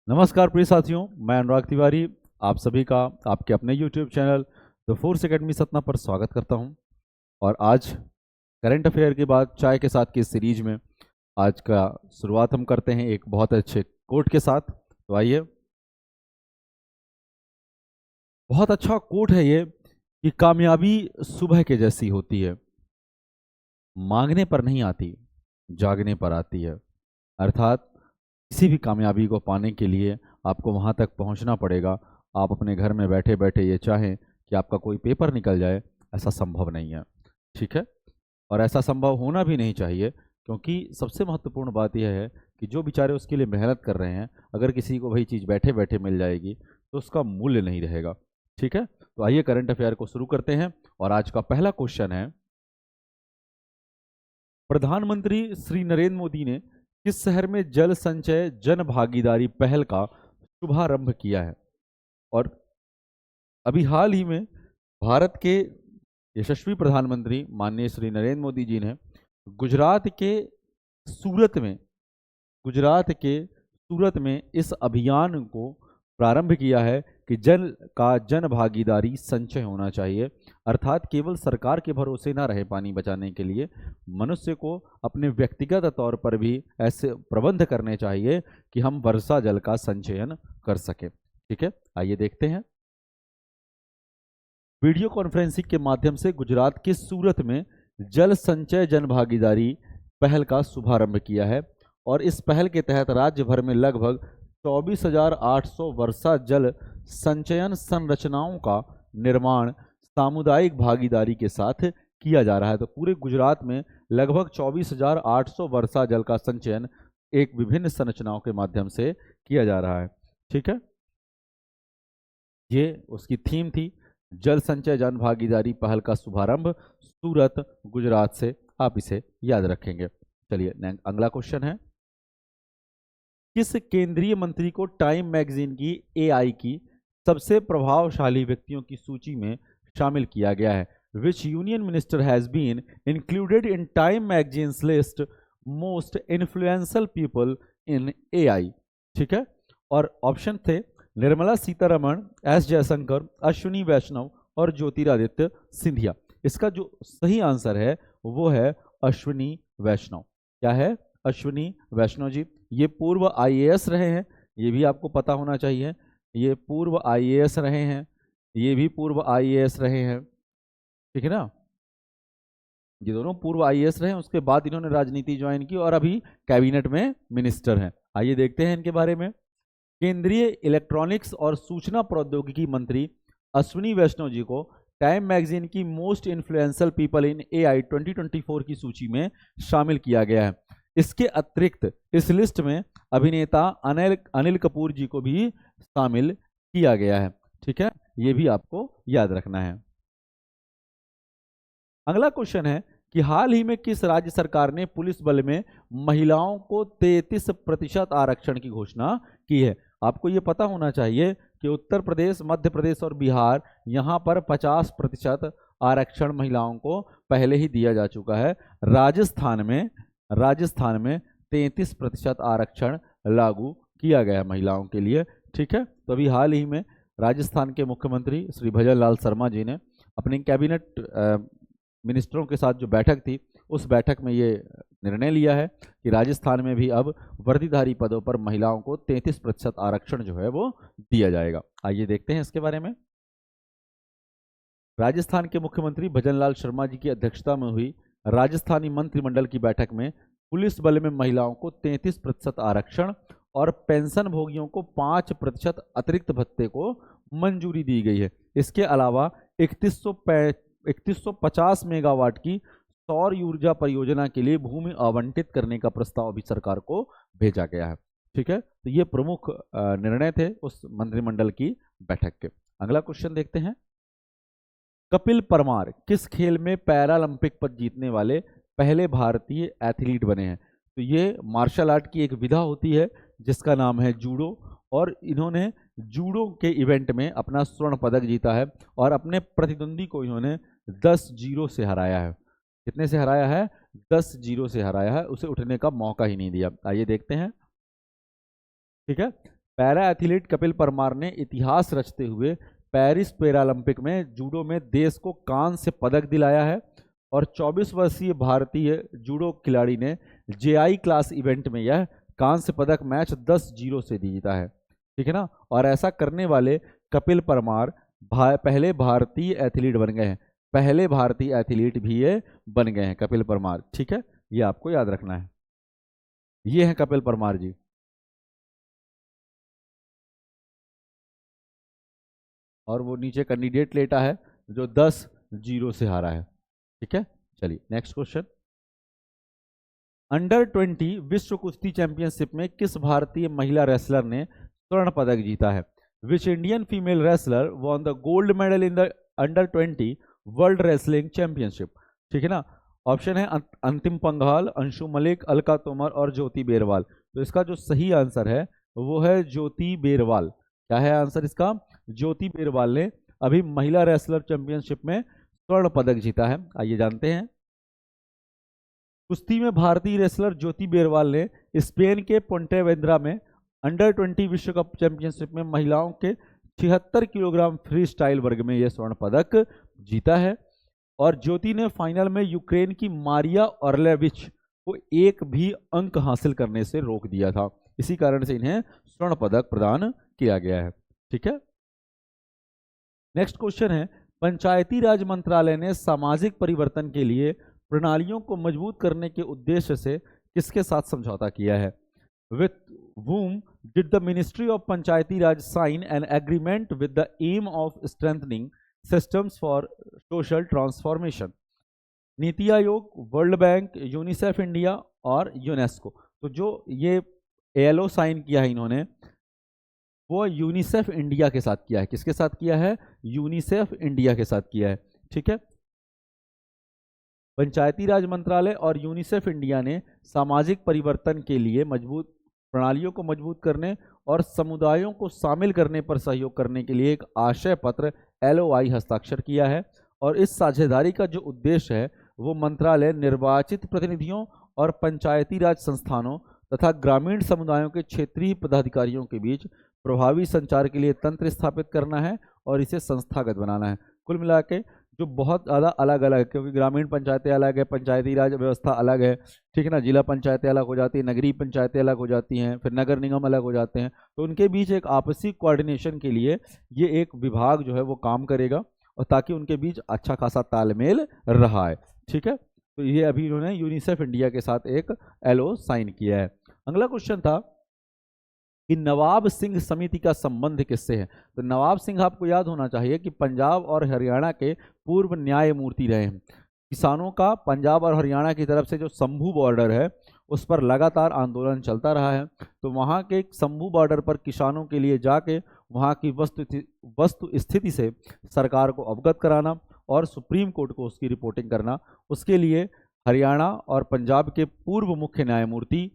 नमस्कार प्रिय साथियों, मैं अनुराग तिवारी आप सभी का आपके अपने YouTube channel the force academy Satna पर स्वागत करता हूं। और आज करंट अफेयर के बाद चाय के साथ की इस सीरीज में आज का शुरुआत हम करते हैं एक बहुत अच्छे कोट के साथ। तो आइए, बहुत अच्छा कोट है ये कि कामयाबी सुबह के जैसी होती है, मांगने पर नहीं आती, जागने पर आती है। अर्थात किसी भी कामयाबी को पाने के लिए आपको वहां तक पहुंचना पड़ेगा। आप अपने घर में बैठे बैठे ये चाहें कि आपका कोई पेपर निकल जाए, ऐसा संभव नहीं है। ठीक है, और ऐसा संभव होना भी नहीं चाहिए, क्योंकि सबसे महत्वपूर्ण बात यह है कि जो बेचारे उसके लिए मेहनत कर रहे हैं, अगर किसी को वही चीज़ बैठे बैठे मिल जाएगी तो उसका मूल्य नहीं रहेगा। ठीक है, तो आइए करंट अफेयर को शुरू करते हैं। और आज का पहला क्वेश्चन है, प्रधानमंत्री श्री नरेंद्र मोदी ने किस शहर में जल संचय जन भागीदारी पहल का शुभारंभ किया है? और अभी हाल ही में भारत के यशस्वी प्रधानमंत्री माननीय श्री नरेंद्र मोदी जी ने गुजरात के सूरत में गुजरात के सूरत में इस अभियान को प्रारंभ किया है कि जन भागीदारी संचय होना चाहिए। अर्थात केवल सरकार के भरोसे ना रहे पानी बचाने के लिए, मनुष्य को अपने व्यक्तिगत तौर पर भी ऐसे प्रबंध करने चाहिए कि हम वर्षा जल का संचयन कर सकें। ठीक है, आइए देखते हैं। वीडियो कॉन्फ्रेंसिंग के माध्यम से गुजरात के सूरत में जल संचय जन भागीदारी पहल का शुभारंभ किया है। और इस पहल के तहत राज्य भर में लगभग 24,800 वर्षा जल संचयन संरचनाओं का निर्माण सामुदायिक भागीदारी के साथ किया जा रहा है। तो पूरे गुजरात में लगभग 24,800 वर्षा जल का संचयन एक विभिन्न संरचनाओं के माध्यम से किया जा रहा है। ठीक है, ये उसकी थीम थी, जल संचय जन भागीदारी पहल का शुभारंभ सूरत गुजरात से। आप इसे याद रखेंगे। चलिए अगला क्वेश्चन है, किस केंद्रीय मंत्री को टाइम मैगजीन की एआई की सबसे प्रभावशाली व्यक्तियों की सूची में शामिल किया गया है? Which union minister has been included in Time magazine's list most influential people in AI? ठीक है, और ऑप्शन थे निर्मला सीतारमण, एस जयशंकर, अश्विनी वैष्णव और ज्योतिरादित्य सिंधिया। इसका जो सही आंसर है वो है अश्विनी वैष्णव। क्या है? अश्विनी वैष्णव जी। ये पूर्व आईएएस रहे हैं, ये भी आपको पता होना चाहिए। ये पूर्व आईएएस रहे हैं, ये भी पूर्व आईएएस रहे हैं। ठीक है ना, ये दोनों पूर्व आईएएस रहे हैं, उसके बाद इन्होंने राजनीति ज्वाइन की और अभी कैबिनेट में मिनिस्टर हैं। आइए देखते हैं इनके बारे में। केंद्रीय इलेक्ट्रॉनिक्स और सूचना प्रौद्योगिकी मंत्री अश्विनी वैष्णव जी को टाइम मैगजीन की most influential people in AI 2024 की सूची में शामिल किया गया है। इसके अतिरिक्त इस लिस्ट में अभिनेता अनिल कपूर जी को भी शामिल किया गया है। ठीक है, ये भी आपको याद रखना है। अगला क्वेश्चन है कि हाल ही में किस राज्य सरकार ने पुलिस बल में महिलाओं को 33% आरक्षण की घोषणा की है? आपको ये पता होना चाहिए कि उत्तर प्रदेश, मध्य प्रदेश और बिहार, यहाँ पर 50% आरक्षण महिलाओं को पहले ही दिया जा चुका है। राजस्थान में 33% आरक्षण लागू किया गया महिलाओं के लिए। ठीक है, तो अभी हाल ही में राजस्थान के मुख्यमंत्री श्री भजन लाल शर्मा जी ने अपनी कैबिनेट मिनिस्टरों के साथ जो बैठक थी, उस बैठक में ये निर्णय लिया है कि राजस्थान में भी अब वर्दीधारी पदों पर महिलाओं को 33% आरक्षण जो है वो दिया जाएगा। आइए देखते हैं इसके बारे में। राजस्थान के मुख्यमंत्री भजनलाल शर्मा जी की अध्यक्षता में हुई राजस्थानी मंत्रिमंडल की बैठक में पुलिस बल में महिलाओं को 33% आरक्षण और पेंशन भोगियों को 5% अतिरिक्त भत्ते को मंजूरी दी गई है। इसके अलावा 3150 मेगावाट की सौर ऊर्जा परियोजना के लिए भूमि आवंटित करने का प्रस्ताव भी सरकार को भेजा गया है। ठीक है, तो ये प्रमुख निर्णय थे उस मंत्रिमंडल की बैठक के। अगला क्वेश्चन देखते हैं, कपिल परमार किस खेल में पैरालंपिक पद जीतने वाले पहले भारतीय एथलीट बने हैं? तो ये मार्शल आर्ट की एक विधा होती है जिसका नाम है जूडो, और इन्होंने जूडो के इवेंट में अपना स्वर्ण पदक जीता है और अपने प्रतिद्वंदी को इन्होंने 10-0 से हराया है। कितने से हराया है? 10-0 से हराया है, उसे उठने का मौका ही नहीं दिया। आइए देखते हैं। ठीक है, पैरा एथलीट कपिल परमार ने इतिहास रचते हुए पेरिस पैरालंपिक में जूडो में देश को कांस्य पदक दिलाया है। और 24 वर्षीय भारतीय जूडो खिलाड़ी ने जेआई क्लास इवेंट में यह कांस्य पदक मैच 10-0 से जीता है। ठीक है ना। और ऐसा करने वाले कपिल परमार पहले भारतीय एथलीट बन गए हैं, पहले भारतीय एथलीट भी ये बन गए हैं कपिल परमार। ठीक है, ये आपको याद रखना है। ये हैं कपिल परमार जी। और वो नीचे कैंडिडेट लेटा है जो 10-0 से हारा है। ठीक है, चलिए नेक्स्ट क्वेश्चन। अंडर 20 विश्व कुश्ती चैंपियनशिप में किस भारतीय महिला रेसलर ने स्वर्ण पदक जीता है? Which Indian female wrestler won the gold medal in the under 20 world wrestling championship? ठीक है ना। ऑप्शन है अंतिम पंघाल, अंशु मलिक, अलका तोमर और ज्योति बेरवाल। तो इसका जो सही आंसर है वो है ज्योति बेरवाल। क्या है आंसर इसका? ज्योति बेरवाल ने अभी महिला रेसलर चैंपियनशिप में स्वर्ण पदक जीता है। आइए जानते हैं। कुश्ती में भारतीय रेसलर ज्योति बेरवाल ने स्पेन के पोंटेवेंद्रा में अंडर 20 विश्व कप चैंपियनशिप में महिलाओं के 76 किलोग्राम फ्री स्टाइल वर्ग में यह स्वर्ण पदक जीता है। और ज्योति ने फाइनल में यूक्रेन की मारिया ऑर्लेविच को एक भी अंक हासिल करने से रोक दिया था। इसी कारण से इन्हें स्वर्ण पदक प्रदान किया गया है। ठीक है, नेक्स्ट क्वेश्चन है। पंचायती राज मंत्रालय ने सामाजिक परिवर्तन के लिए प्रणालियों को मजबूत करने के उद्देश्य से किसके साथ समझौता किया है? With whom did the Ministry of Panchayati Raj sign an agreement with the aim of strengthening systems for social transformation? NITI Aayog, world bank, UNICEF India और यूनेस्को। तो जो ये एलओ साइन किया है इन्होंने वो यूनिसेफ इंडिया के साथ किया है। किसके साथ किया है? यूनिसेफ इंडिया के साथ किया है। ठीक है, पंचायती राज मंत्रालय और यूनिसेफ इंडिया ने सामाजिक परिवर्तन के लिए मजबूत प्रणालियों को मजबूत करने और समुदायों को शामिल करने पर सहयोग करने के लिए एक आशय पत्र LOI हस्ताक्षर किया है। और इस साझेदारी का जो उद्देश्य है वो मंत्रालय निर्वाचित प्रतिनिधियों और पंचायती राज संस्थानों तथा ग्रामीण समुदायों के क्षेत्रीय पदाधिकारियों के बीच प्रभावी संचार के लिए तंत्र स्थापित करना है और इसे संस्थागत बनाना है। कुल मिला के जो बहुत ज़्यादा अलग अलग है, क्योंकि ग्रामीण पंचायतें अलग है, पंचायती राज व्यवस्था अलग है। ठीक है ना। जिला पंचायतें अलग हो जाती हैं, नगरीय पंचायतें अलग हो जाती हैं, फिर नगर निगम अलग हो जाते हैं। तो उनके बीच एक आपसी कोऑर्डिनेशन के लिए ये एक विभाग जो है वो काम करेगा और ताकि उनके बीच अच्छा खासा तालमेल रहा है। ठीक है, तो ये अभी इन्होंने यूनिसेफ इंडिया के साथ एक LO साइन किया है। अगला क्वेश्चन था कि नवाब सिंह समिति का संबंध किससे है? तो नवाब सिंह आपको याद होना चाहिए कि पंजाब और हरियाणा के पूर्व न्यायमूर्ति रहे हैं। किसानों का पंजाब और हरियाणा की तरफ से जो शंभू बॉर्डर है उस पर लगातार आंदोलन चलता रहा है। तो वहाँ के शंभू बॉर्डर पर किसानों के लिए जाके वहाँ की वस्तु स्थिति से सरकार को अवगत कराना और सुप्रीम कोर्ट को उसकी रिपोर्टिंग करना, उसके लिए हरियाणा और पंजाब के पूर्व मुख्य न्यायमूर्ति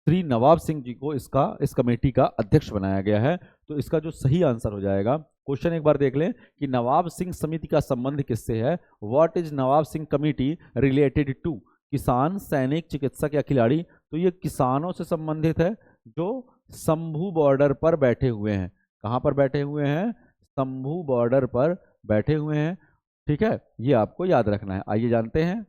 श्री नवाब सिंह जी को इस कमेटी का अध्यक्ष बनाया गया है। तो इसका जो सही आंसर हो जाएगा, क्वेश्चन एक बार देख लें कि नवाब सिंह समिति का संबंध किससे है? What is Nawab Singh committee related to? किसान, सैनिक, चिकित्सक या खिलाड़ी? तो ये किसानों से संबंधित है जो शंभू बॉर्डर पर बैठे हुए हैं। कहाँ पर बैठे हुए हैं? शंभू बॉर्डर पर बैठे हुए हैं। ठीक है, ये आपको याद रखना है। आइए जानते हैं।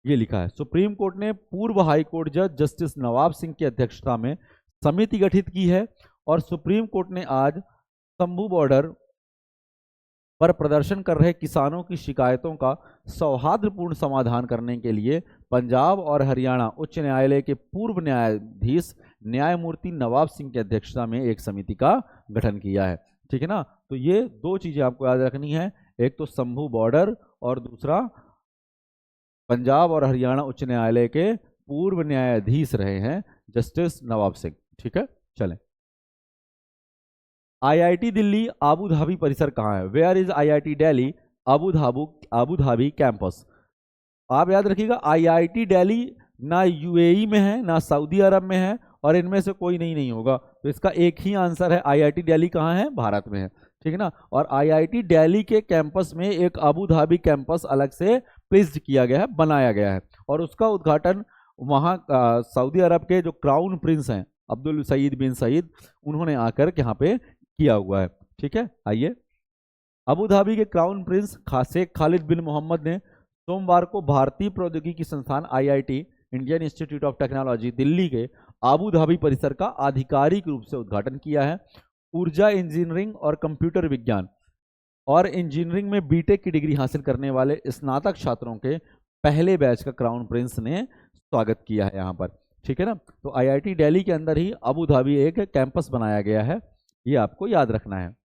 ये लिखा है, सुप्रीम कोर्ट ने पूर्व हाई कोर्ट जज जस्टिस नवाब सिंह की अध्यक्षता में समिति गठित की है और सुप्रीम कोर्ट ने आज शंभू बॉर्डर पर प्रदर्शन कर रहे किसानों की शिकायतों का सौहार्दपूर्ण समाधान करने के लिए पंजाब और हरियाणा उच्च न्यायालय के पूर्व न्यायाधीश न्यायमूर्ति नवाब सिंह की अध्यक्षता में एक समिति का गठन किया है। ठीक है ना। तो ये दो चीजें आपको याद रखनी है, एक तो शंभू बॉर्डर और दूसरा पंजाब और हरियाणा उच्च न्यायालय के पूर्व न्यायाधीश रहे हैं जस्टिस नवाब सिंह। ठीक है, चलें। IIT दिल्ली आबू धाबी परिसर कहाँ है? Where is IIT Delhi Abu Dhabi campus? आप याद रखिएगा, IIT दिल्ली ना UAE में है ना सऊदी अरब में है और इनमें से कोई नहीं होगा। तो इसका एक ही आंसर है, IIT दिल्ली कहाँ है? भारत में है। ठीक है ना। और IIT दिल्ली के कैंपस में एक आबू धाबी कैंपस अलग से प्लेस्ड किया गया है, बनाया गया है और उसका उद्घाटन वहाँ सऊदी अरब के जो क्राउन प्रिंस हैं अब्दुल सईद बिन सईद, उन्होंने आकर के यहाँ पे किया हुआ है। ठीक है, आइए। अबू धाबी के क्राउन प्रिंस शेख खालिद बिन मोहम्मद ने सोमवार को भारतीय प्रौद्योगिकी संस्थान IIT Indian institute of technology Delhi के अबू धाबी परिसर का आधिकारिक रूप से उद्घाटन किया है। ऊर्जा इंजीनियरिंग और कंप्यूटर विज्ञान और इंजीनियरिंग में बीटेक की डिग्री हासिल करने वाले स्नातक छात्रों के पहले बैच का क्राउन प्रिंस ने स्वागत किया है यहाँ पर। ठीक है ना, तो IIT दिल्ली के अंदर ही अबू धाबी एक कैंपस बनाया गया है, ये आपको याद रखना है।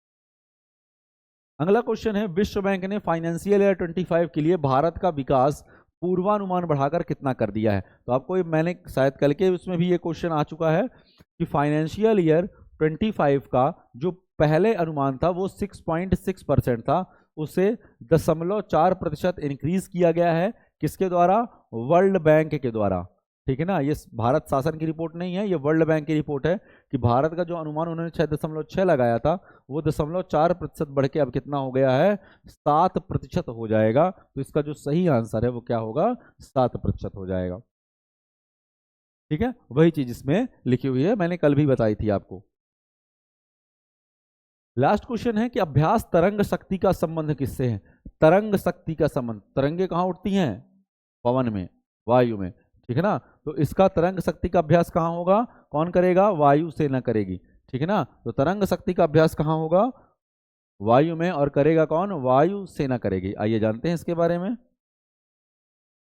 अगला क्वेश्चन है, विश्व बैंक ने फाइनेंशियल ईयर 25 के लिए भारत का विकास पूर्वानुमान बढ़ाकर कितना कर दिया है। तो आपको मैंने शायद कल के उसमें भी ये क्वेश्चन आ चुका है कि फाइनेंशियल ईयर 25 का जो पहले अनुमान था वो 6.6% था, उसे 0.4% इंक्रीज किया गया है। किसके द्वारा? वर्ल्ड बैंक के द्वारा। ठीक है ना, ये भारत शासन की रिपोर्ट नहीं है, ये वर्ल्ड बैंक की रिपोर्ट है कि भारत का जो अनुमान उन्होंने 6.6 लगाया था वो 0.4% बढ़ के अब कितना हो गया है? 7% हो जाएगा। तो इसका जो सही आंसर है वो क्या होगा? 7% हो जाएगा। ठीक है, वही चीज इसमें लिखी हुई है, मैंने कल भी बताई थी आपको। लास्ट क्वेश्चन है कि अभ्यास तरंग शक्ति का संबंध किससे है? तरंग शक्ति का संबंध, तरंगे कहाँ उठती हैं? पवन में, वायु में। ठीक है ना, तो इसका तरंग शक्ति का अभ्यास कहाँ होगा? कौन करेगा? वायु सेना करेगी। ठीक है ना, तो तरंग शक्ति का अभ्यास कहाँ होगा? वायु में, और करेगा कौन? वायु सेना करेगी। आइए जानते हैं इसके बारे में।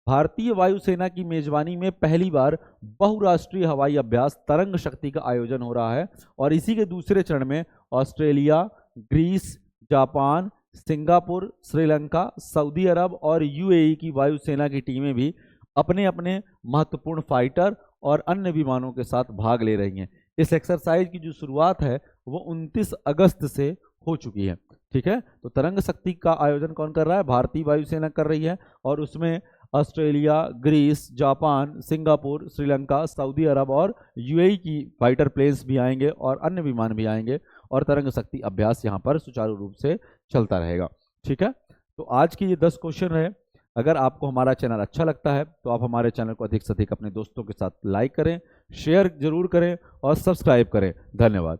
भारतीय वायुसेना की मेजबानी में पहली बार बहुराष्ट्रीय हवाई अभ्यास तरंग शक्ति का आयोजन हो रहा है और इसी के दूसरे चरण में Australia, Greece, Japan, Singapore, Sri Lanka, सऊदी अरब और UAE की वायुसेना की टीमें भी अपने अपने महत्वपूर्ण फाइटर और अन्य विमानों के साथ भाग ले रही हैं। इस एक्सरसाइज की जो शुरुआत है वो 29 अगस्त से हो चुकी है। ठीक है, तो तरंग शक्ति का आयोजन कौन कर रहा है? भारतीय वायुसेना कर रही है, और उसमें Australia, Greece, Japan, Singapore, Sri Lanka, सऊदी अरब और UAE की फाइटर प्लेन्स भी आएंगे और अन्य विमान भी आएंगे, और तरंग शक्ति अभ्यास यहाँ पर सुचारू रूप से चलता रहेगा। ठीक है, तो आज की ये 10 क्वेश्चन रहे। अगर आपको हमारा चैनल अच्छा लगता है तो आप हमारे चैनल को अधिक से अधिक अपने दोस्तों के साथ लाइक करें, शेयर जरूर करें और सब्सक्राइब करें। धन्यवाद।